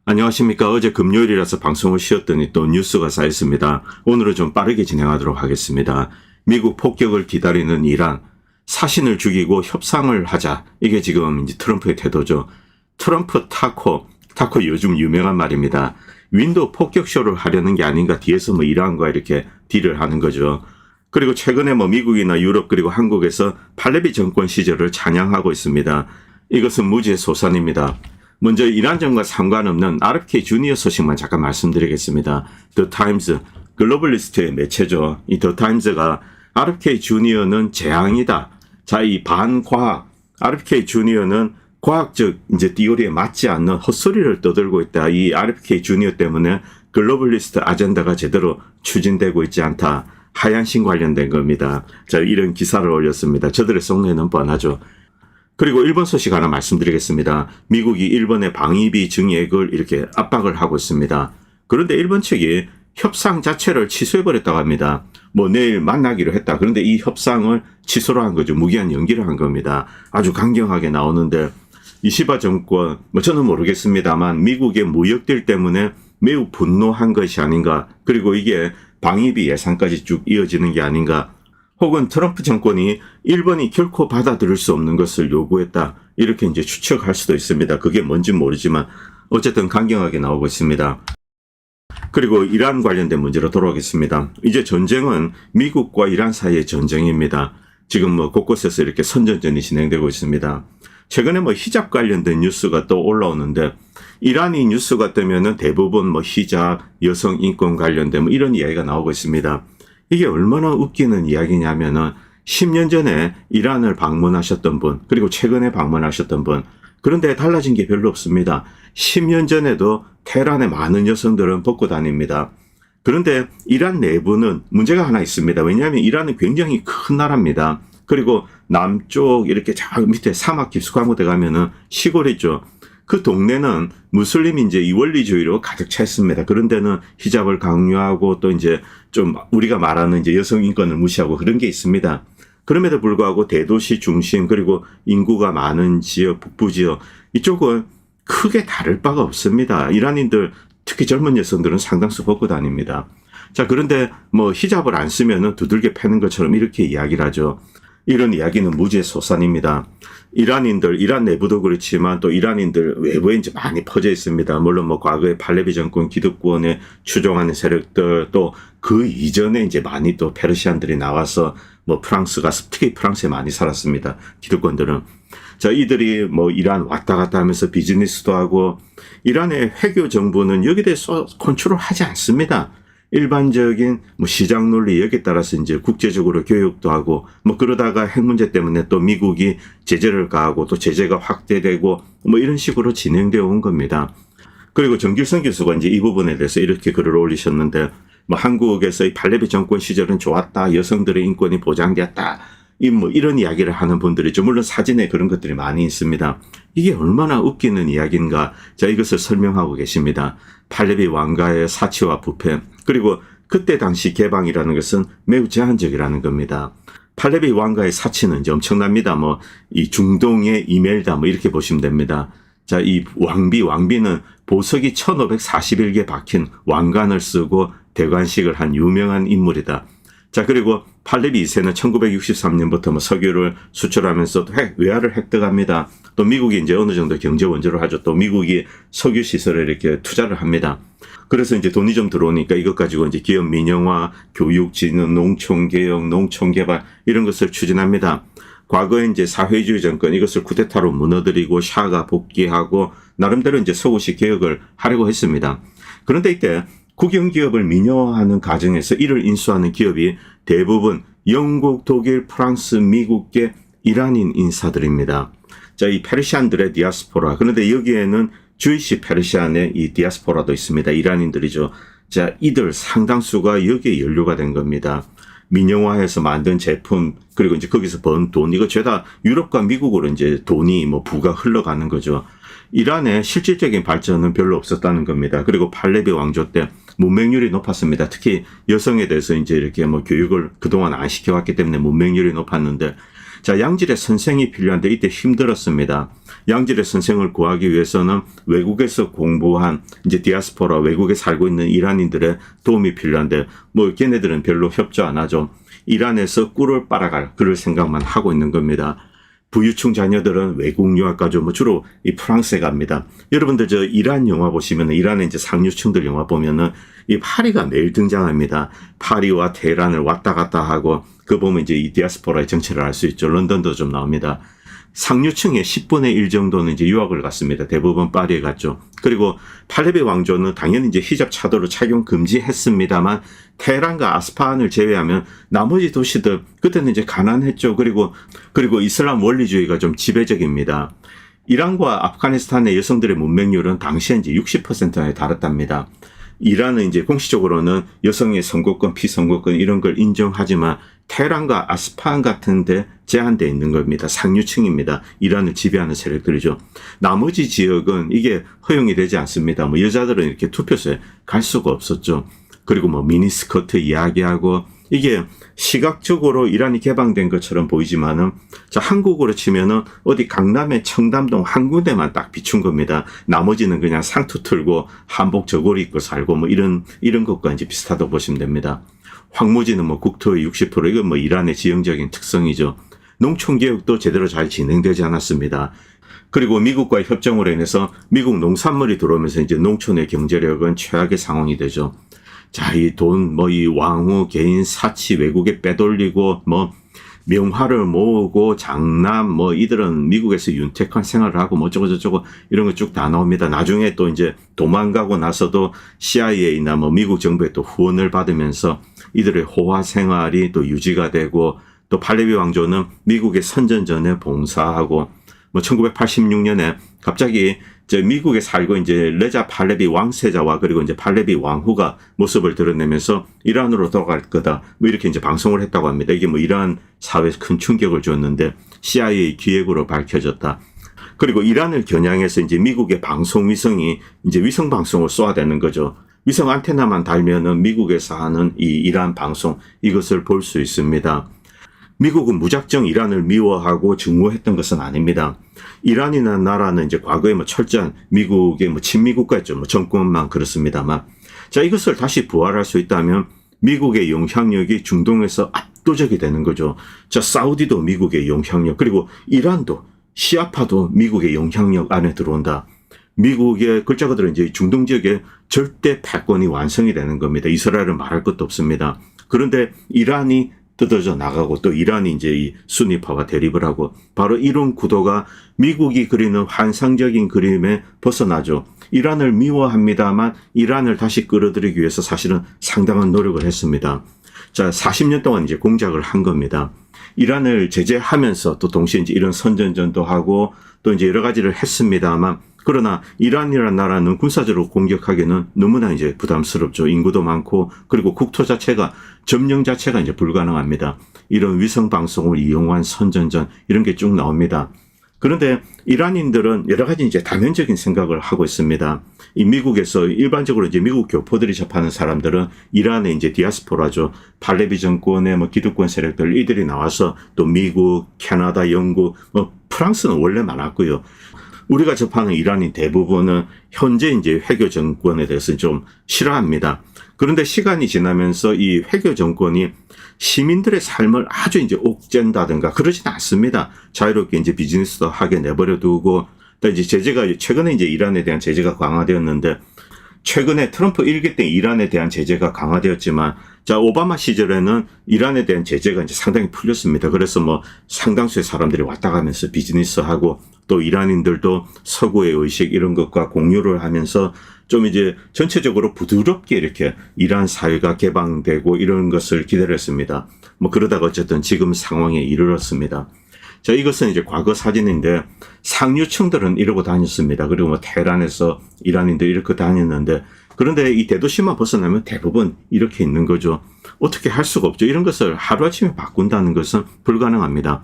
안녕하십니까. 어제 금요일이라서 방송을 쉬었더니 또 뉴스가 쌓였습니다. 오늘은 좀 빠르게 진행하도록 하겠습니다. 미국 폭격을 기다리는 이란, 사신을 죽이고 협상을 하자. 이게 지금 이제 트럼프의 태도죠. 트럼프 타코 요즘 유명한 말입니다. 윈도우 폭격쇼를 하려는 게 아닌가, 뒤에서 뭐 이란과 이렇게 딜을 하는 거죠. 그리고 최근에 뭐 미국이나 유럽 그리고 한국에서 팔레비 정권 시절을 찬양하고 있습니다. 이것은 무지의 소산입니다. 먼저 이란전과 상관없는 RFK 주니어 소식만 잠깐 말씀드리겠습니다. 더 타임즈, 글로벌리스트의 매체죠. 이 더 타임즈가 RFK 주니어는 재앙이다. 자, 이 반과학, RFK 주니어는 과학적 이제 티오리에 맞지 않는 헛소리를 떠들고 있다. 이 RFK 주니어 때문에 글로벌리스트 아젠다가 제대로 추진되고 있지 않다. 하얀신 관련된 겁니다. 자, 이런 기사를 올렸습니다. 저들의 속내는 뻔하죠. 그리고 일본 소식 하나 말씀드리겠습니다. 미국이 일본의 방위비 증액을 이렇게 압박을 하고 있습니다. 그런데 일본 측이 협상 자체를 취소해버렸다고 합니다. 뭐 내일 만나기로 했다. 그런데 이 협상을 취소를 한 거죠. 무기한 연기를 한 겁니다. 아주 강경하게 나오는데 이시바 정권, 뭐 저는 모르겠습니다만 미국의 무역딜 때문에 매우 분노한 것이 아닌가. 그리고 이게 방위비 예산까지 쭉 이어지는 게 아닌가. 혹은 트럼프 정권이 일본이 결코 받아들일 수 없는 것을 요구했다. 이렇게 이제 추측할 수도 있습니다. 그게 뭔지 모르지만 어쨌든 강경하게 나오고 있습니다. 그리고 이란 관련된 문제로 돌아오겠습니다. 이제 전쟁은 미국과 이란 사이의 전쟁입니다. 지금 뭐 곳곳에서 이렇게 선전전이 진행되고 있습니다. 최근에 뭐 히잡 관련된 뉴스가 또 올라오는데 이란이 뉴스가 뜨면은 대부분 뭐 히잡, 여성 인권 관련된 뭐 이런 이야기가 나오고 있습니다. 이게 얼마나 웃기는 이야기냐면은 10년 전에 이란을 방문하셨던 분, 그리고 최근에 방문하셨던 분, 그런데 달라진 게 별로 없습니다. 10년 전에도 테헤란의 많은 여성들은 벗고 다닙니다. 그런데 이란 내부는 문제가 하나 있습니다. 왜냐하면 이란은 굉장히 큰 나라입니다. 그리고 남쪽 이렇게 저 밑에 사막 깊숙한 곳에 가면은 시골이죠. 그 동네는 무슬림 이제 이원리주의로 가득 차 있습니다. 그런 데는 히잡을 강요하고 또 이제 좀 우리가 말하는 이제 여성 인권을 무시하고 그런 게 있습니다. 그럼에도 불구하고 대도시 중심 그리고 인구가 많은 지역, 북부 지역 이쪽은 크게 다를 바가 없습니다. 이란인들 특히 젊은 여성들은 상당수 벗고 다닙니다. 자, 그런데 뭐 히잡을 안 쓰면은 두들겨 패는 것처럼 이렇게 이야기를 하죠. 이런 이야기는 무지의 소산입니다. 이란인들, 이란 내부도 그렇지만 또 이란인들 외부에 이제 많이 퍼져 있습니다. 물론 뭐 과거에 팔레비 정권 기득권에 추종하는 세력들 또 그 이전에 이제 많이 또 페르시안들이 나와서 뭐 프랑스 가서 특히 프랑스에 많이 살았습니다. 기득권들은. 자, 이들이 뭐 이란 왔다 갔다 하면서 비즈니스도 하고 이란의 회교 정부는 여기에 대해서 컨트롤 하지 않습니다. 일반적인 뭐 시장 논리 여기에 따라서 이제 국제적으로 교육도 하고 뭐 그러다가 핵 문제 때문에 또 미국이 제재를 가하고 또 제재가 확대되고 뭐 이런 식으로 진행되어 온 겁니다. 그리고 정길성 교수가 이제 이 부분에 대해서 이렇게 글을 올리셨는데 뭐 한국에서 이 팔레비 정권 시절은 좋았다. 여성들의 인권이 보장되었다. 뭐 이런 이야기를 하는 분들이죠. 물론 사진에 그런 것들이 많이 있습니다. 이게 얼마나 웃기는 이야기인가. 자, 이것을 설명하고 계십니다. 팔레비 왕가의 사치와 부패 그리고 그때 당시 개방이라는 것은 매우 제한적이라는 겁니다. 팔레비 왕가의 사치는 이제 엄청납니다. 뭐 이 중동의 이멜다 뭐 이렇게 보시면 됩니다. 자, 이 왕비는 보석이 1541개 박힌 왕관을 쓰고 대관식을 한 유명한 인물이다. 자, 그리고 팔레비 2세는 1963년부터 뭐 석유를 수출하면서 외화를 획득합니다. 또 미국이 이제 어느 정도 경제 원조를 하죠. 또 미국이 석유 시설에 이렇게 투자를 합니다. 그래서 이제 돈이 좀 들어오니까 이것 가지고 이제 기업 민영화, 교육, 진흥, 농촌 개혁, 농촌 개발 이런 것을 추진합니다. 과거에 이제 사회주의 정권 이것을 쿠데타로 무너뜨리고 샤가 복귀하고 나름대로 이제 서구식 개혁을 하려고 했습니다. 그런데 이때 국영기업을 민영화하는 과정에서 이를 인수하는 기업이 대부분 영국, 독일, 프랑스, 미국계 이란인 인사들입니다. 자, 이 페르시안들의 디아스포라. 그런데 여기에는 주이시 페르시안의 이 디아스포라도 있습니다. 이란인들이죠. 자, 이들 상당수가 여기에 연루가 된 겁니다. 민영화해서 만든 제품, 그리고 이제 거기서 번 돈, 이거 죄다 유럽과 미국으로 이제 돈이 뭐 부가 흘러가는 거죠. 이란의 실질적인 발전은 별로 없었다는 겁니다. 그리고 팔레비 왕조 때 문맹률이 높았습니다. 특히 여성에 대해서 이제 이렇게 뭐 교육을 그동안 안 시켜왔기 때문에 문맹률이 높았는데 자, 양질의 선생이 필요한데 이때 힘들었습니다. 양질의 선생을 구하기 위해서는 외국에서 공부한 이제 디아스포라 외국에 살고 있는 이란인들의 도움이 필요한데 뭐 걔네들은 별로 협조 안 하죠. 이란에서 꿀을 빨아갈 그럴 생각만 하고 있는 겁니다. 부유층 자녀들은 외국 유학 가죠. 뭐 주로 이 프랑스에 갑니다. 여러분들 저 이란 영화 보시면은 이란의 이제 상류층들 영화 보면은 이 파리가 매일 등장합니다. 파리와 테헤란을 왔다 갔다 하고 그 보면 이제 이 디아스포라의 정체를 알 수 있죠. 런던도 좀 나옵니다. 상류층의 10분의 1 정도는 이제 유학을 갔습니다. 대부분 파리에 갔죠. 그리고 팔레비 왕조는 당연히 이제 히잡 차도를 착용 금지했습니다만 테헤란과 아스파한을 제외하면 나머지 도시들 그때는 이제 가난했죠. 그리고 이슬람 원리주의가 좀 지배적입니다. 이란과 아프가니스탄의 여성들의 문맹률은 당시에 이제 60%에 달했답니다. 이란은 이제 공식적으로는 여성의 선거권, 피선거권 이런 걸 인정하지만 테헤란과 아스파한 같은 데 제한되어 있는 겁니다. 상류층입니다. 이란을 지배하는 세력들이죠. 나머지 지역은 이게 허용이 되지 않습니다. 뭐 여자들은 이렇게 투표소에 갈 수가 없었죠. 그리고 뭐 미니스커트 이야기하고 이게 시각적으로 이란이 개방된 것처럼 보이지만은 자, 한국으로 치면은 어디 강남의 청담동 한 군데만 딱 비춘 겁니다. 나머지는 그냥 상투 틀고 한복 저고리 입고 살고 뭐 이런 것과 이제 비슷하다고 보시면 됩니다. 황무지는 뭐 국토의 60% 이건 뭐 이란의 지형적인 특성이죠. 농촌 개혁도 제대로 잘 진행되지 않았습니다. 그리고 미국과의 협정으로 인해서 미국 농산물이 들어오면서 이제 농촌의 경제력은 최악의 상황이 되죠. 자, 이 돈, 뭐 이 왕후, 개인 사치, 외국에 빼돌리고, 뭐 명화를 모으고, 장남, 뭐 이들은 미국에서 윤택한 생활을 하고, 뭐 어쩌고저쩌고 이런 거 쭉 다 나옵니다. 나중에 또 이제 도망가고 나서도 CIA나 뭐 미국 정부에 또 후원을 받으면서 이들의 호화 생활이 또 유지가 되고, 또 팔레비 왕조는 미국의 선전전에 봉사하고, 뭐 1986년에 갑자기 미국에 살고 이제 레자 팔레비 왕세자와 그리고 이제 팔레비 왕후가 모습을 드러내면서 이란으로 돌아갈 거다. 뭐 이렇게 이제 방송을 했다고 합니다. 이게 뭐 이란 사회에 큰 충격을 줬는데 CIA 기획으로 밝혀졌다. 그리고 이란을 겨냥해서 이제 미국의 방송 위성이 이제 위성 방송을 쏘아대는 거죠. 위성 안테나만 달면은 미국에서 하는 이 이란 방송 이것을 볼 수 있습니다. 미국은 무작정 이란을 미워하고 증오했던 것은 아닙니다. 이란이라는 나라는 이제 과거에 뭐 철저한 미국의 뭐 친미국가였죠. 뭐 정권만 그렇습니다만. 자, 이것을 다시 부활할 수 있다면 미국의 영향력이 중동에서 압도적이 되는 거죠. 자, 사우디도 미국의 영향력, 그리고 이란도 시아파도 미국의 영향력 안에 들어온다. 미국의 글자 그대로 이제 중동 지역에 절대 패권이 완성이 되는 겁니다. 이스라엘은 말할 것도 없습니다. 그런데 이란이 뜯어져 나가고 또 이란이 이제 이 순위파와 대립을 하고 바로 이런 구도가 미국이 그리는 환상적인 그림에 벗어나죠. 이란을 미워합니다만 이란을 다시 끌어들이기 위해서 사실은 상당한 노력을 했습니다. 자, 40년 동안 이제 공작을 한 겁니다. 이란을 제재하면서 또 동시에 이제 이런 선전전도 하고 또 이제 여러 가지를 했습니다만 그러나 이란이라는 나라는 군사적으로 공격하기는 너무나 이제 부담스럽죠. 인구도 많고 그리고 국토 자체가 점령 자체가 이제 불가능합니다. 이런 위성 방송을 이용한 선전전 이런 게 쭉 나옵니다. 그런데 이란인들은 여러 가지 이제 다면적인 생각을 하고 있습니다. 이 미국에서 일반적으로 이제 미국 교포들이 접하는 사람들은 이란의 이제 디아스포라죠. 팔레비 정권의 뭐 기득권 세력들 이들이 나와서 또 미국, 캐나다, 영국, 뭐 프랑스는 원래 많았고요. 우리가 접하는 이란인 대부분은 현재 이제 회교 정권에 대해서 좀 싫어합니다. 그런데 시간이 지나면서 이 회교 정권이 시민들의 삶을 아주 이제 옥죄다든가 그러지는 않습니다. 자유롭게 이제 비즈니스도 하게 내버려 두고 또 이제 제재가 최근에 이제 이란에 대한 제재가 강화되었는데 최근에 트럼프 1기 때 이란에 대한 제재가 강화되었지만 자, 오바마 시절에는 이란에 대한 제재가 이제 상당히 풀렸습니다. 그래서 뭐 상당수의 사람들이 왔다 가면서 비즈니스하고 또 이란인들도 서구의 의식 이런 것과 공유를 하면서 좀 이제 전체적으로 부드럽게 이렇게 이란 사회가 개방되고 이런 것을 기다렸습니다. 뭐 그러다가 어쨌든 지금 상황에 이르렀습니다. 자, 이것은 이제 과거 사진인데 상류층들은 이러고 다녔습니다. 그리고 뭐 테헤란에서 이란인들 이렇게 다녔는데 그런데 이 대도시만 벗어나면 대부분 이렇게 있는 거죠. 어떻게 할 수가 없죠. 이런 것을 하루아침에 바꾼다는 것은 불가능합니다.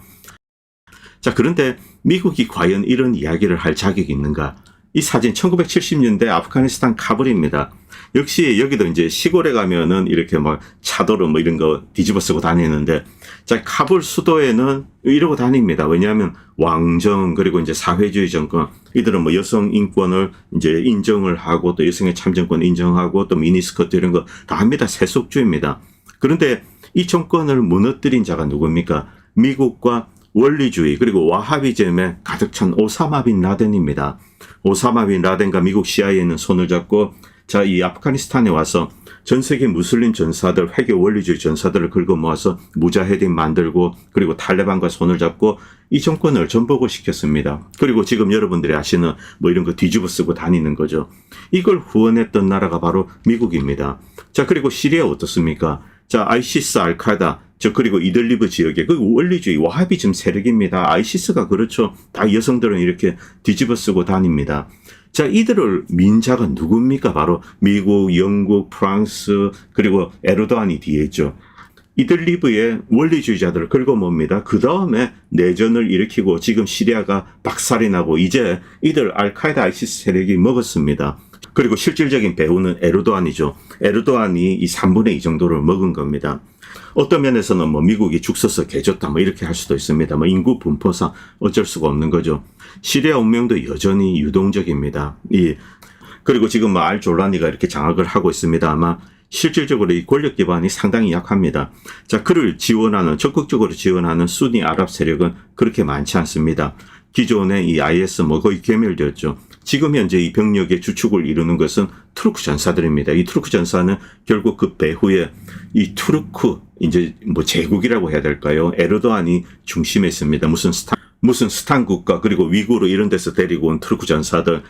자, 그런데 미국이 과연 이런 이야기를 할 자격이 있는가? 이 사진 1970년대 아프가니스탄 카불입니다. 역시 여기도 이제 시골에 가면은 이렇게 막 차도로 뭐 이런 거 뒤집어 쓰고 다니는데, 자, 카불 수도에는 이러고 다닙니다. 왜냐하면 왕정, 그리고 이제 사회주의 정권, 이들은 뭐 여성 인권을 이제 인정을 하고 또 여성의 참정권 인정하고 또 미니스커트 이런 거 다 합니다. 세속주의입니다. 그런데 이 정권을 무너뜨린 자가 누굽니까? 미국과 원리주의 그리고 와하비즘에 가득 찬 오사마 빈 라덴입니다. 오사마 빈 라덴과 미국 CIA는 손을 잡고 자, 이 아프가니스탄에 와서 전 세계 무슬림 전사들, 회교 원리주의 전사들을 긁어 모아서 무자헤딘 만들고 그리고 탈레반과 손을 잡고 이 정권을 전복을 시켰습니다. 그리고 지금 여러분들이 아시는 뭐 이런 거 뒤집어 쓰고 다니는 거죠. 이걸 후원했던 나라가 바로 미국입니다. 자, 그리고 시리아 어떻습니까? 자, 아이시스, 알카에다, 그리고 이들리브 지역의 그 원리주의 와하비즘 세력입니다. 아이시스가 그렇죠. 다 여성들은 이렇게 뒤집어 쓰고 다닙니다. 자, 이들을 민자가 누굽니까? 바로 미국, 영국, 프랑스, 그리고 에르도안이 뒤에 있죠. 이들리브의 원리주의자들을 긁어모읍니다. 그 다음에 내전을 일으키고 지금 시리아가 박살이 나고 이제 이들 알카에다 아이시스 세력이 먹었습니다. 그리고 실질적인 배후는 에르도안이죠. 에르도안이 이 3분의 2 정도를 먹은 겁니다. 어떤 면에서는 뭐 미국이 죽 서서 개줬다 뭐 이렇게 할 수도 있습니다. 뭐 인구 분포상 어쩔 수가 없는 거죠. 시리아 운명도 여전히 유동적입니다. 그리고 지금 뭐 알졸라니가 이렇게 장악을 하고 있습니다. 아마 실질적으로 이 권력 기반이 상당히 약합니다. 자, 그를 지원하는, 적극적으로 지원하는 수니 아랍 세력은 그렇게 많지 않습니다. 기존의 이 IS 뭐 거의 괴멸되었죠. 지금 현재 이 병력의 주축을 이루는 것은 투르크 전사들입니다. 이 투르크 전사는 결국 그 배후에 이 투르크 이제 뭐 제국이라고 해야 될까요? 에르도안이 중심에 있습니다. 무슨 스탄 국가 그리고 위구르 이런 데서 데리고 온 투르크 전사들,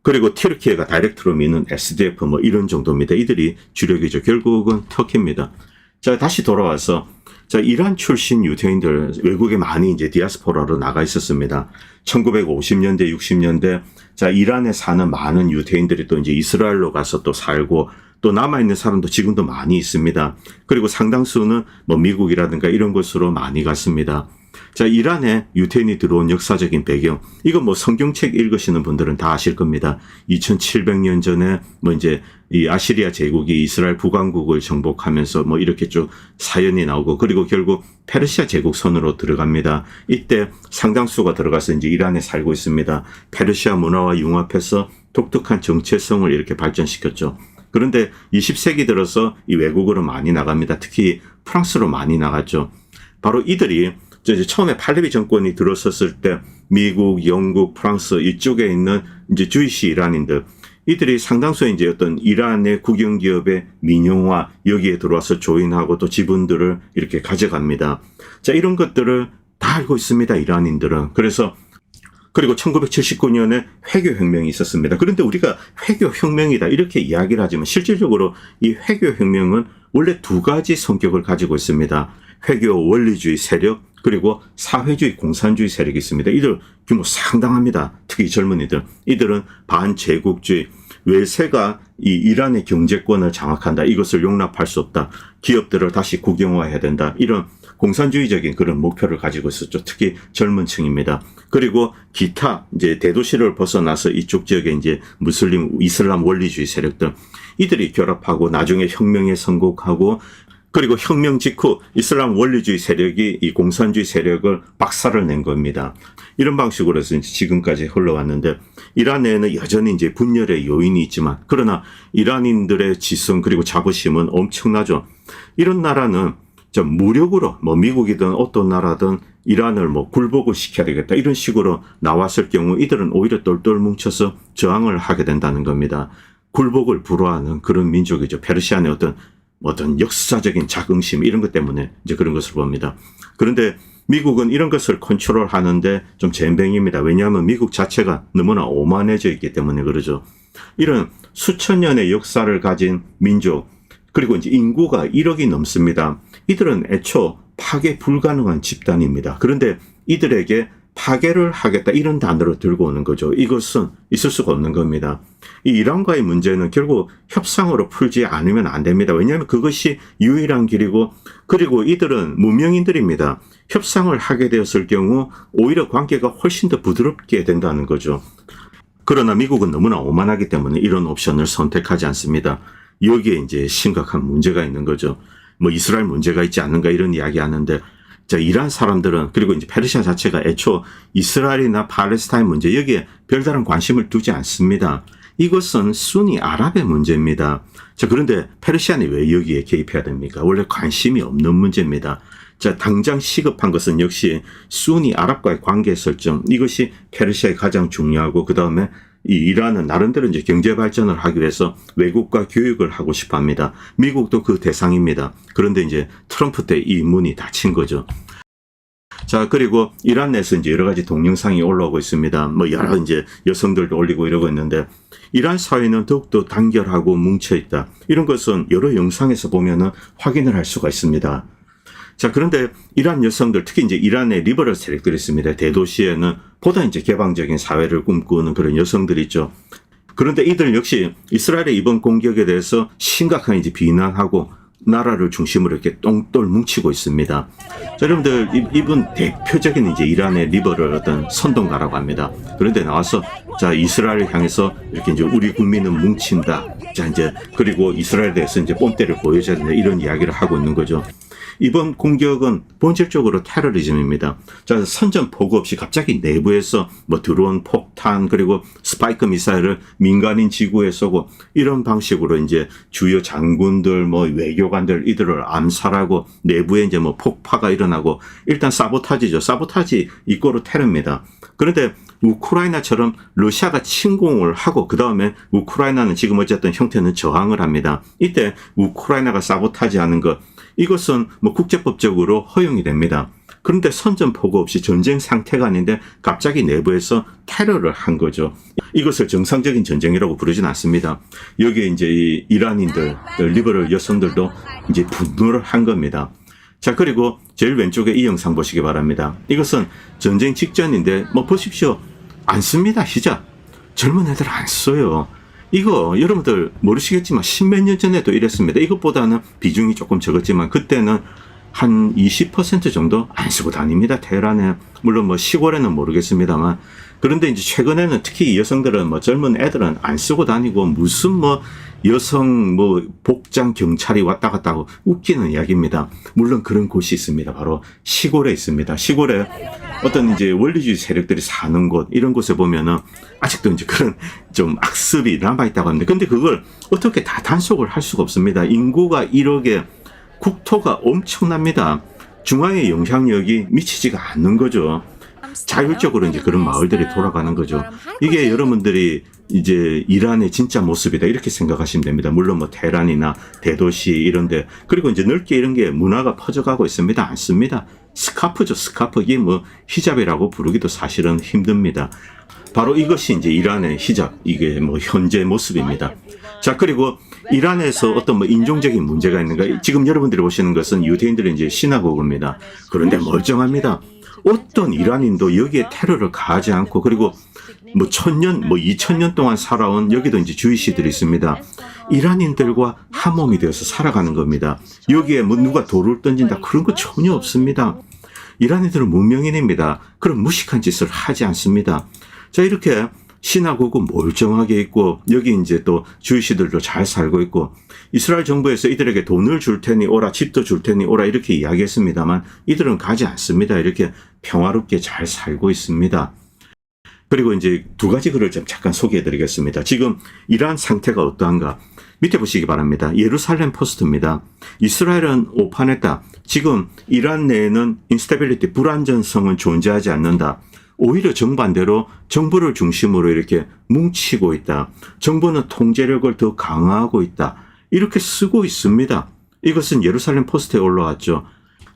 그리고 튀르키예가 다이렉트로 미는 SDF 뭐 이런 정도입니다. 이들이 주력이죠. 결국은 터키입니다. 자, 다시 돌아와서 자, 이란 출신 유대인들 외국에 많이 이제 디아스포라로 나가 있었습니다. 1950년대, 60년대 자, 이란에 사는 많은 유대인들이 또 이제 이스라엘로 가서 또 살고 또 남아있는 사람도 지금도 많이 있습니다. 그리고 상당수는 뭐 미국이라든가 이런 곳으로 많이 갔습니다. 자, 이란에 유태인이 들어온 역사적인 배경, 이건 뭐 성경책 읽으시는 분들은 다 아실 겁니다. 2700년 전에 뭐 이제 이 아시리아 제국이 이스라엘 북왕국을 정복하면서 뭐 이렇게 쭉 사연이 나오고 그리고 결국 페르시아 제국 손으로 들어갑니다. 이때 상당수가 들어가서 이제 이란에 살고 있습니다. 페르시아 문화와 융합해서 독특한 정체성을 이렇게 발전시켰죠. 그런데 20세기 들어서 이 외국으로 많이 나갑니다. 특히 프랑스로 많이 나갔죠. 바로 이들이 이제 처음에 팔레비 정권이 들어섰을 때 미국, 영국, 프랑스 이쪽에 있는 이제 주이시 이란인들, 이들이 상당수의 이제 어떤 이란의 국영기업의 민영화 여기에 들어와서 조인하고 또 지분들을 이렇게 가져갑니다. 자, 이런 것들을 다 알고 있습니다, 이란인들은. 그리고 1979년에 회교혁명이 있었습니다. 그런데 우리가 회교혁명이다 이렇게 이야기를 하지만 실질적으로 이 회교혁명은 원래 두 가지 성격을 가지고 있습니다. 회교 원리주의 세력 그리고 사회주의 공산주의 세력이 있습니다. 이들 규모 상당합니다. 특히 젊은이들. 이들은 반제국주의, 외세가 이 이란의 경제권을 장악한다. 이것을 용납할 수 없다. 기업들을 다시 국영화해야 된다. 이런 공산주의적인 그런 목표를 가지고 있었죠. 특히 젊은 층입니다. 그리고 기타 이제 대도시를 벗어나서 이쪽 지역에 이제 무슬림, 이슬람 원리주의 세력들, 이들이 결합하고 나중에 혁명에 성공하고 그리고 혁명 직후 이슬람 원리주의 세력이 이 공산주의 세력을 박살을 낸 겁니다. 이런 방식으로 해서 이제 지금까지 흘러왔는데 이란에는 여전히 이제 분열의 요인이 있지만 그러나 이란인들의 지성 그리고 자부심은 엄청나죠. 이런 나라는 무력으로 뭐 미국이든 어떤 나라든 이란을 뭐 굴복을 시켜야 되겠다 이런 식으로 나왔을 경우 이들은 오히려 똘똘 뭉쳐서 저항을 하게 된다는 겁니다. 굴복을 불허하는 그런 민족이죠. 페르시아의 어떤 역사적인 자긍심 이런 것 때문에 이제 그런 것을 봅니다. 그런데 미국은 이런 것을 컨트롤하는데 좀 젬병입니다. 왜냐하면 미국 자체가 너무나 오만해져 있기 때문에 그러죠. 이런 수천 년의 역사를 가진 민족 그리고 이제 인구가 1억이 넘습니다. 이들은 애초 파괴 불가능한 집단입니다. 그런데 이들에게 파괴를 하겠다 이런 단어를 들고 오는 거죠. 이것은 있을 수가 없는 겁니다. 이 이란과의 문제는 결국 협상으로 풀지 않으면 안 됩니다. 왜냐하면 그것이 유일한 길이고 그리고 이들은 문명인들입니다. 협상을 하게 되었을 경우 오히려 관계가 훨씬 더 부드럽게 된다는 거죠. 그러나 미국은 너무나 오만하기 때문에 이런 옵션을 선택하지 않습니다. 여기에 이제 심각한 문제가 있는 거죠. 뭐 이스라엘 문제가 있지 않는가 이런 이야기 하는데, 자, 이란 사람들은, 그리고 이제 페르시아 자체가 애초 이스라엘이나 팔레스타인 문제 여기에 별다른 관심을 두지 않습니다. 이것은 순위 아랍의 문제입니다. 자, 그런데 페르시아는 왜 여기에 개입해야 됩니까? 원래 관심이 없는 문제입니다. 자, 당장 시급한 것은 역시 순위 아랍과의 관계 설정, 이것이 페르시아에 가장 중요하고, 그 다음에 이 이란은 나름대로 이제 경제 발전을 하기 위해서 외국과 교육을 하고 싶어 합니다. 미국도 그 대상입니다. 그런데 이제 트럼프 때 이 문이 닫힌 거죠. 자, 그리고 이란 내에서 이제 여러 가지 동영상이 올라오고 있습니다. 뭐 여러 이제 여성들도 올리고 이러고 있는데, 이란 사회는 더욱더 단결하고 뭉쳐있다. 이런 것은 여러 영상에서 보면은 확인을 할 수가 있습니다. 자, 그런데 이란 여성들, 특히 이제 이란의 리버럴 세력들이 있습니다. 대도시에는 보다 이제 개방적인 사회를 꿈꾸는 그런 여성들이 있죠. 그런데 이들 역시 이스라엘의 이번 공격에 대해서 심각한 이제 비난하고 나라를 중심으로 이렇게 똥돌 뭉치고 있습니다. 자, 여러분들, 이분 대표적인 이제 이란의 리버럴 어떤 선동가라고 합니다. 그런데 나와서, 자, 이스라엘을 향해서 이렇게 이제 우리 국민은 뭉친다. 자, 이제, 그리고 이스라엘에 대해서 이제 뽐때를 보여줘야 된다. 이런 이야기를 하고 있는 거죠. 이번 공격은 본질적으로 테러리즘입니다. 자, 선전포고 없이 갑자기 내부에서 뭐 드론, 폭탄, 그리고 스파이크 미사일을 민간인 지구에 쏘고, 이런 방식으로 이제 주요 장군들, 뭐 외교관들 이들을 암살하고, 내부에 이제 뭐 폭파가 일어나고, 일단 사보타지죠. 사보타지 이꼬르 테러입니다. 그런데 우크라이나처럼 러시아가 침공을 하고, 그 다음에 우크라이나는 지금 어쨌든 형태는 저항을 합니다. 이때 우크라이나가 사보타지하는 것, 이것은 뭐 국제법적으로 허용이 됩니다. 그런데 선전포고 없이 전쟁 상태가 아닌데 갑자기 내부에서 테러를 한 거죠. 이것을 정상적인 전쟁이라고 부르진 않습니다. 여기에 이제 이 이란인들, 리버럴 여성들도 이제 분노를 한 겁니다. 자, 그리고 제일 왼쪽에 이 영상 보시기 바랍니다. 이것은 전쟁 직전인데 뭐 보십시오. 안 씁니다, 히잡. 젊은 애들 안 써요. 이거 여러분들 모르시겠지만 십몇 년 전에도 이랬습니다. 이것보다는 비중이 조금 적었지만 그때는 한 20% 정도 안 쓰고 다닙니다. 테헤란에. 물론 뭐 시골에는 모르겠습니다만. 그런데 이제 최근에는 특히 이 여성들은 뭐 젊은 애들은 안 쓰고 다니고 무슨 뭐 여성 뭐 복장 경찰이 왔다 갔다 하고 웃기는 이야기입니다. 물론 그런 곳이 있습니다. 바로 시골에 있습니다. 시골에 어떤 이제 원리주의 세력들이 사는 곳, 이런 곳에 보면은 아직도 이제 그런 좀 악습이 남아있다고 합니다. 근데 그걸 어떻게 다 단속을 할 수가 없습니다. 인구가 1억에 국토가 엄청납니다. 중앙의 영향력이 미치지가 않는 거죠. 자율적으로 이제 그런 마을들이 돌아가는 거죠. 이게 여러분들이 이제 이란의 진짜 모습이다 이렇게 생각하시면 됩니다. 물론 뭐 테헤란이나 대도시 이런데, 그리고 이제 넓게 이런 게 문화가 퍼져가고 있습니다. 안 씁니다. 스카프죠, 스카프. 이게 뭐 히잡이라고 부르기도 사실은 힘듭니다. 바로 이것이 이제 이란의 히잡, 이게 뭐 현재 모습입니다. 자, 그리고 이란에서 어떤 뭐 인종적인 문제가 있는가? 지금 여러분들이 보시는 것은 유대인들의 이제 시나고그입니다. 그런데 멀쩡합니다. 어떤 이란인도 여기에 테러를 가하지 않고, 그리고 뭐 1000년, 뭐 2000년 동안 살아온 여기도 이제 주이시들이 있습니다. 이란인들과 한 몸이 되어서 살아가는 겁니다. 여기에 뭐 누가 돌을 던진다 그런 거 전혀 없습니다. 이란인들은 문명인입니다. 그런 무식한 짓을 하지 않습니다. 자, 이렇게 시나고그 멀쩡하게 있고, 여기 이제 또 주이시들도 잘 살고 있고, 이스라엘 정부에서 이들에게 돈을 줄 테니 오라, 집도 줄 테니 오라 이렇게 이야기했습니다만 이들은 가지 않습니다. 이렇게 평화롭게 잘 살고 있습니다. 그리고 이제 두 가지 글을 좀 잠깐 소개해 드리겠습니다. 지금 이란 상태가 어떠한가? 밑에 보시기 바랍니다. 예루살렘 포스트입니다. 이스라엘은 오판했다. 지금 이란 내에는 인스테빌리티, 불안전성은 존재하지 않는다. 오히려 정반대로 정부를 중심으로 이렇게 뭉치고 있다. 정부는 통제력을 더 강화하고 있다. 이렇게 쓰고 있습니다. 이것은 예루살렘 포스트에 올라왔죠.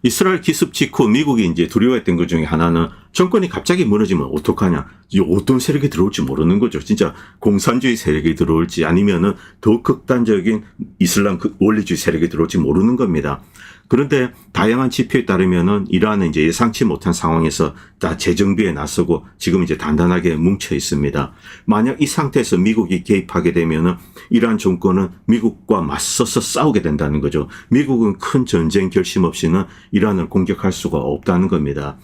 이스라엘 기습 직후 미국이 이제 두려워했던 것 중에 하나는 정권이 갑자기 무너지면 어떡하냐. 어떤 세력이 들어올지 모르는 거죠. 진짜 공산주의 세력이 들어올지 아니면은 더 극단적인 이슬람 원리주의 세력이 들어올지 모르는 겁니다. 그런데 다양한 지표에 따르면은 이란은 이제 예상치 못한 상황에서 다 재정비에 나서고 지금 이제 단단하게 뭉쳐 있습니다. 만약 이 상태에서 미국이 개입하게 되면은 이란 정권은 미국과 맞서서 싸우게 된다는 거죠. 미국은 큰 전쟁 결심 없이는 이란을 공격할 수가 없다는 겁니다.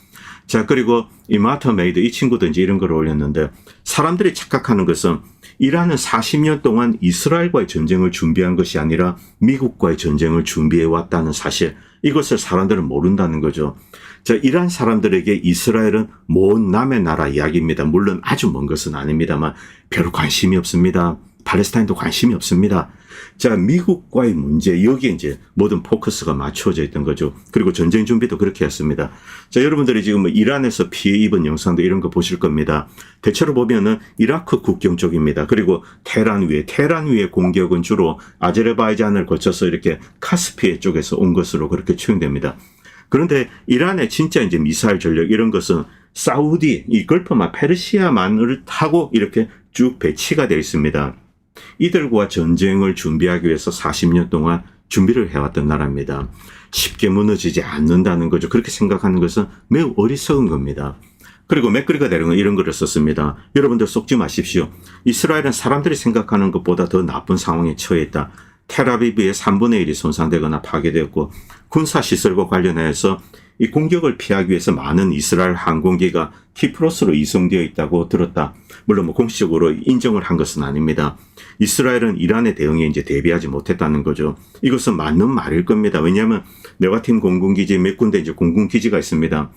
자, 그리고 이 마터메이드 이 친구도 이제 이런 걸 올렸는데, 사람들이 착각하는 것은 이란은 40년 동안 이스라엘과의 전쟁을 준비한 것이 아니라 미국과의 전쟁을 준비해 왔다는 사실, 이것을 사람들은 모른다는 거죠. 자, 이란 사람들에게 이스라엘은 먼 남의 나라 이야기입니다. 물론 아주 먼 것은 아닙니다만 별 관심이 없습니다. 팔레스타인도 관심이 없습니다. 자, 미국과의 문제, 여기에 이제 모든 포커스가 맞춰져 있던 거죠. 그리고 전쟁 준비도 그렇게 했습니다. 자, 여러분들이 지금 뭐 이란에서 피해 입은 영상도 이런 거 보실 겁니다. 대체로 보면은 이라크 국경 쪽입니다. 그리고 테헤란 위에 공격은 주로 아제르바이잔을 거쳐서 이렇게 카스피해 쪽에서 온 것으로 그렇게 추정됩니다. 그런데 이란의 진짜 이제 미사일 전력 이런 것은 사우디, 이 걸프만 페르시아만을 타고 이렇게 쭉 배치가 되어 있습니다. 이들과 전쟁을 준비하기 위해서 40년 동안 준비를 해왔던 나라입니다. 쉽게 무너지지 않는다는 거죠. 그렇게 생각하는 것은 매우 어리석은 겁니다. 그리고 맥거리가 내린 건 이런 글을 썼습니다. 여러분들 속지 마십시오. 이스라엘은 사람들이 생각하는 것보다 더 나쁜 상황에 처해 있다. 텔아비브의 3분의 1이 손상되거나 파괴되었고 군사시설과 관련해서 이 공격을 피하기 위해서 많은 이스라엘 항공기가 키프로스로 이송되어 있다고 들었다. 물론 뭐 공식적으로 인정을 한 것은 아닙니다. 이스라엘은 이란의 대응에 이제 대비하지 못했다는 거죠. 이것은 맞는 말일 겁니다. 왜냐하면 메가팀 공군기지 몇 군데 이제 공군기지가 있습니다.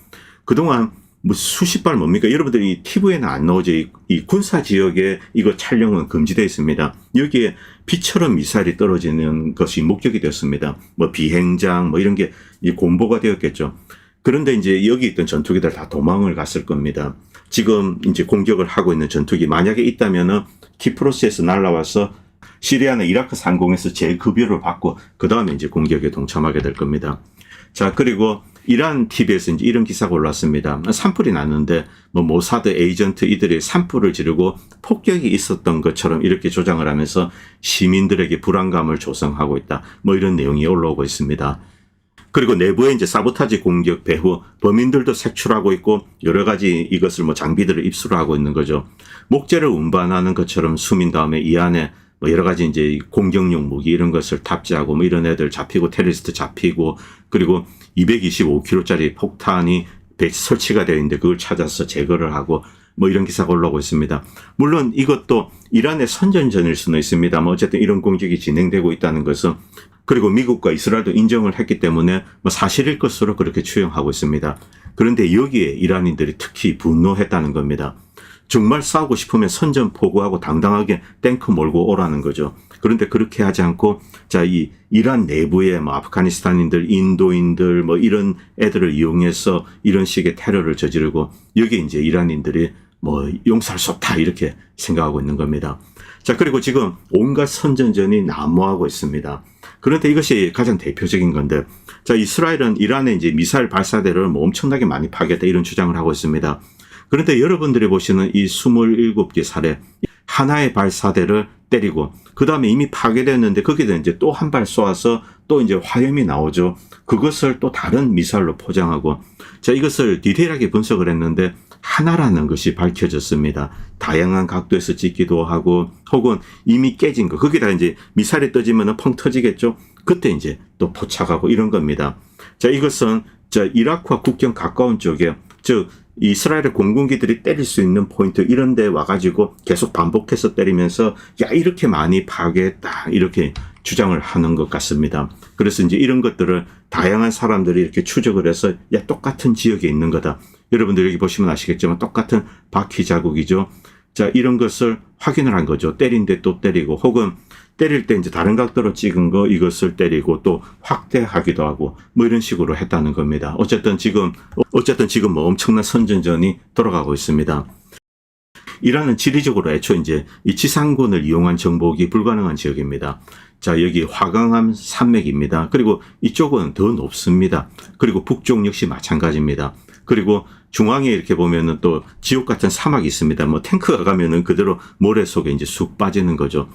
그동안 뭐 수십 발 뭡니까? 여러분들이 TV에는 안 나오죠. 이 군사 지역에 이거 촬영은 금지되어 있습니다. 여기에 비처럼 미사일이 떨어지는 것이 목격이 되었습니다. 뭐 비행장 뭐 이런 게 공보가 되었겠죠. 그런데 이제 여기 있던 전투기들 다 도망을 갔을 겁니다. 지금 이제 공격을 하고 있는 전투기 만약에 있다면은 키프로스에서 날아와서 시리아나 이라크 상공에서 재급여를 받고 그 다음에 이제 공격에 동참하게 될 겁니다. 자, 그리고 이란 TV에서 이제 이런 기사가 올랐습니다. 산불이 났는데 뭐 모사드 에이전트 이들이 산불을 지르고 폭격이 있었던 것처럼 이렇게 조장을 하면서 시민들에게 불안감을 조성하고 있다. 뭐 이런 내용이 올라오고 있습니다. 그리고 내부에 이제 사보타지 공격 배후 범인들도 색출하고 있고 여러 가지 이것을 뭐 장비들을 입수를 하고 있는 거죠. 목재를 운반하는 것처럼 숨인 다음에 이 안에 뭐 여러 가지 이제 공격용 무기 이런 것을 탑재하고 뭐 이런 애들 잡히고 테러리스트 잡히고 그리고 225kg짜리 폭탄이 설치가 되어 있는데 그걸 찾아서 제거를 하고 뭐 이런 기사가 올라오고 있습니다. 물론 이것도 이란의 선전전일 수는 있습니다만 어쨌든 이런 공격이 진행되고 있다는 것은 그리고 미국과 이스라엘도 인정을 했기 때문에 뭐 사실일 것으로 그렇게 추정하고 있습니다. 그런데 여기에 이란인들이 특히 분노했다는 겁니다. 정말 싸우고 싶으면 선전포고하고 당당하게 탱크 몰고 오라는 거죠. 그런데 그렇게 하지 않고 자, 이 이란 내부에 뭐 아프가니스탄인들, 인도인들 뭐 이런 애들을 이용해서 이런 식의 테러를 저지르고 여기 이제 이란인들이 뭐 용서할 수 없다 이렇게 생각하고 있는 겁니다. 자, 그리고 지금 온갖 선전전이 난무하고 있습니다. 그런데 이것이 가장 대표적인 건데, 자, 이스라엘은 이란의 이제 미사일 발사대를 뭐 엄청나게 많이 파괴했다 이런 주장을 하고 있습니다. 그런데 여러분들이 보시는 이 27개 사례, 하나의 발사대를 때리고, 그 다음에 이미 파괴됐는데 거기다 이제 또 한 발 쏘아서 또 이제 화염이 나오죠. 그것을 또 다른 미사일로 포장하고, 자, 이것을 디테일하게 분석을 했는데, 하나라는 것이 밝혀졌습니다. 다양한 각도에서 찍기도 하고, 혹은 이미 깨진 거, 거기다 이제 미사일이 떠지면 펑 터지겠죠? 그때 이제 또 포착하고 이런 겁니다. 자, 이것은, 자, 이라크와 국경 가까운 쪽에, 즉, 이스라엘의 공군기들이 때릴 수 있는 포인트 이런 데 와가지고 계속 반복해서 때리면서 야, 이렇게 많이 파괴했다 이렇게 주장을 하는 것 같습니다. 그래서 이제 이런 것들을 다양한 사람들이 이렇게 추적을 해서 야, 똑같은 지역에 있는 거다. 여러분들 여기 보시면 아시겠지만 똑같은 바퀴 자국이죠. 자, 이런 것을 확인을 한 거죠. 때린데 또 때리고 혹은 때릴 때 이제 다른 각도로 찍은 거 이것을 때리고 또 확대하기도 하고 뭐 이런 식으로 했다는 겁니다. 어쨌든 지금 뭐 엄청난 선전전이 돌아가고 있습니다. 이란은 지리적으로 애초에 이제 이 지상군을 이용한 정복이 불가능한 지역입니다. 자, 여기 화강암 산맥입니다. 그리고 이쪽은 더 높습니다. 그리고 북쪽 역시 마찬가지입니다. 그리고 중앙에 이렇게 보면은 또 지옥 같은 사막이 있습니다. 뭐 탱크가 가면은 그대로 모래 속에 이제 쑥 빠지는 거죠.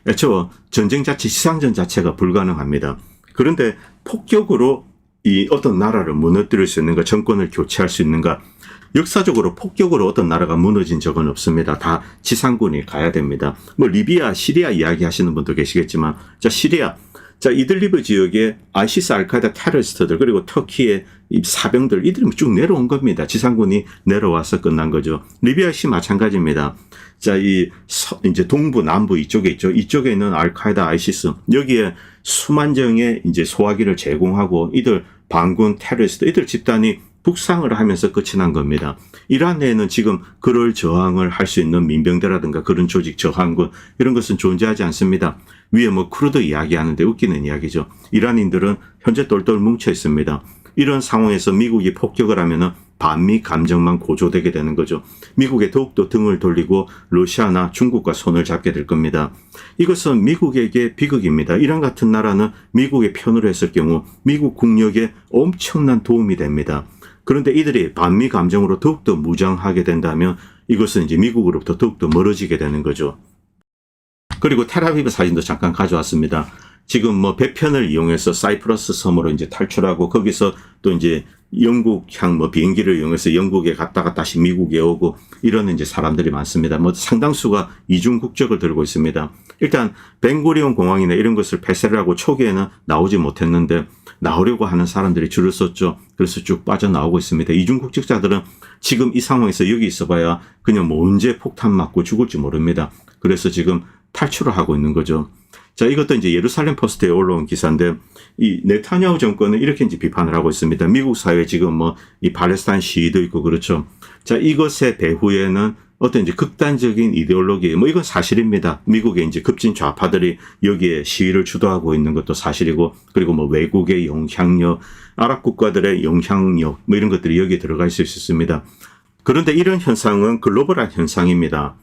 애초 전쟁 자체, 지상전 자체가 불가능합니다. 그런데 폭격으로 이 어떤 나라를 무너뜨릴 수 있는가, 정권을 교체할 수 있는가, 역사적으로 폭격으로 어떤 나라가 무너진 적은 없습니다. 다 지상군이 가야 됩니다. 뭐 리비아, 시리아 이야기 하시는 분도 계시겠지만, 자, 시리아, 자, 이들리브 지역에 아이시스 알카에다 테러리스트들 그리고 터키의 이 사병들 이들이 쭉 내려온 겁니다. 지상군이 내려와서 끝난 거죠. 리비아 역시 마찬가지입니다. 자, 이제 동부, 남부 이쪽에 있죠. 이쪽에 있는 알카에다, 아이시스 여기에 수만 정의 이제 소화기를 제공하고 이들 반군 테러리스트 이들 집단이 북상을 하면서 끝이 난 겁니다. 이란 내에는 지금 그럴 저항을 할 수 있는 민병대라든가 그런 조직 저항군 이런 것은 존재하지 않습니다. 위에 뭐 쿠르드 이야기하는데 웃기는 이야기죠. 이란인들은 현재 똘똘 뭉쳐 있습니다. 이런 상황에서 미국이 폭격을 하면은 반미 감정만 고조되게 되는 거죠. 미국에 더욱더 등을 돌리고 러시아나 중국과 손을 잡게 될 겁니다. 이것은 미국에게 비극입니다. 이란 같은 나라는 미국의 편으로 했을 경우 미국 국력에 엄청난 도움이 됩니다. 그런데 이들이 반미 감정으로 더욱더 무장하게 된다면 이것은 이제 미국으로부터 더욱더 멀어지게 되는 거죠. 그리고 텔아비브 사진도 잠깐 가져왔습니다. 지금 뭐 배편을 이용해서 사이프러스 섬으로 이제 탈출하고 거기서 또 이제 영국향 뭐 비행기를 이용해서 영국에 갔다가 다시 미국에 오고 이런 이제 사람들이 많습니다. 뭐 상당수가 이중 국적을 들고 있습니다. 일단 벤구리온 공항이나 이런 것을 폐쇄를 하고 초기에는 나오지 못했는데 나오려고 하는 사람들이 줄을 섰죠. 그래서 쭉 빠져나오고 있습니다. 이중 국적자들은 지금 이 상황에서 여기 있어봐야 그냥 뭐 언제 폭탄 맞고 죽을지 모릅니다. 그래서 지금 탈출을 하고 있는 거죠. 자, 이것도 이제 예루살렘 포스트에 올라온 기사인데 이 네타냐후 정권은 이렇게 이제 비판을 하고 있습니다. 미국 사회에 지금 뭐 이 팔레스타인 시위도 있고 그렇죠. 자, 이것의 배후에는 어떤 이제 극단적인 이데올로기 뭐 이건 사실입니다. 미국의 이제 급진 좌파들이 여기에 시위를 주도하고 있는 것도 사실이고 그리고 뭐 외국의 영향력, 아랍 국가들의 영향력 뭐 이런 것들이 여기에 들어가 있을 수 있습니다. 그런데 이런 현상은 글로벌한 현상입니다.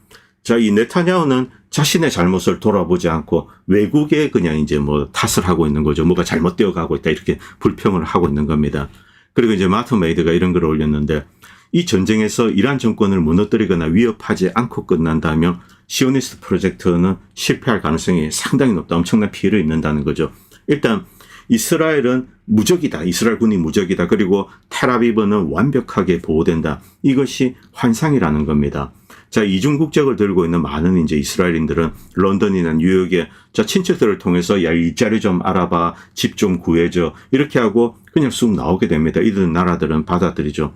자, 이 네타냐후는 자신의 잘못을 돌아보지 않고 외국에 그냥 이제 뭐 탓을 하고 있는 거죠. 뭐가 잘못되어 가고 있다 이렇게 불평을 하고 있는 겁니다. 그리고 이제 마트 메이드가 이런 글을 올렸는데 이 전쟁에서 이란 정권을 무너뜨리거나 위협하지 않고 끝난다면 시오니스트 프로젝트는 실패할 가능성이 상당히 높다. 엄청난 피해를 입는다는 거죠. 일단 이스라엘은 무적이다. 이스라엘군이 무적이다. 그리고 텔아비브는 완벽하게 보호된다. 이것이 환상이라는 겁니다. 자, 이중 국적을 들고 있는 많은 이제 이스라엘인들은 런던이나 뉴욕에 자, 친척들을 통해서 야, 일자리 좀 알아봐. 집 좀 구해줘. 이렇게 하고 그냥 쑥 나오게 됩니다. 이들 나라들은 받아들이죠.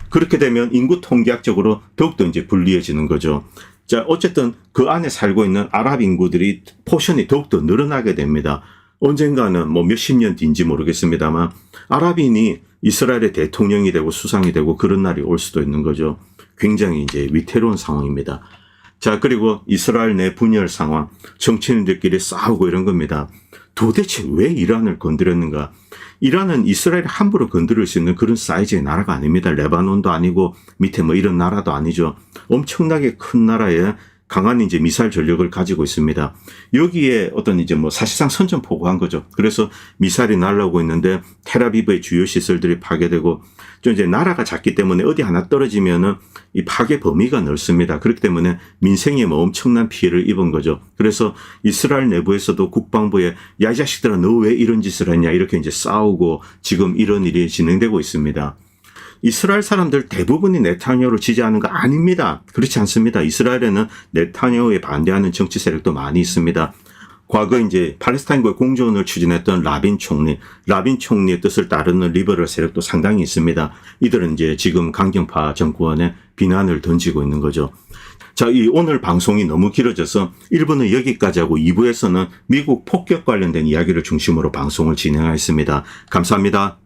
그렇게 되면 인구 통계학적으로 더욱더 이제 불리해지는 거죠. 자, 어쨌든 그 안에 살고 있는 아랍 인구들이 포션이 더욱더 늘어나게 됩니다. 언젠가는 뭐 몇십 년 뒤인지 모르겠습니다만 아랍인이 이스라엘의 대통령이 되고 수상이 되고 그런 날이 올 수도 있는 거죠. 굉장히 이제 위태로운 상황입니다. 자, 그리고 이스라엘 내 분열 상황, 정치인들끼리 싸우고 이런 겁니다. 도대체 왜 이란을 건드렸는가? 이란은 이스라엘을 함부로 건드릴 수 있는 그런 사이즈의 나라가 아닙니다. 레바논도 아니고 밑에 뭐 이런 나라도 아니죠. 엄청나게 큰 나라에 강한 이제 미사일 전력을 가지고 있습니다. 여기에 어떤 이제 뭐 사실상 선전포고한 거죠. 그래서 미사일이 날아오고 있는데 텔아비브의 주요 시설들이 파괴되고 좀 이제 나라가 작기 때문에 어디 하나 떨어지면은 이 파괴 범위가 넓습니다. 그렇기 때문에 민생에 뭐 엄청난 피해를 입은 거죠. 그래서 이스라엘 내부에서도 국방부에 야, 이 자식들아 너 왜 이런 짓을 했냐 이렇게 이제 싸우고 지금 이런 일이 진행되고 있습니다. 이스라엘 사람들 대부분이 네타냐후를 지지하는 거 아닙니다. 그렇지 않습니다. 이스라엘에는 네타냐후에 반대하는 정치 세력도 많이 있습니다. 과거 이제 팔레스타인과의 공존을 추진했던 라빈 총리의 뜻을 따르는 리버럴 세력도 상당히 있습니다. 이들은 이제 지금 강경파 정권에 비난을 던지고 있는 거죠. 자, 이 오늘 방송이 너무 길어져서 1부는 여기까지 하고 2부에서는 미국 폭격 관련된 이야기를 중심으로 방송을 진행하겠습니다. 감사합니다.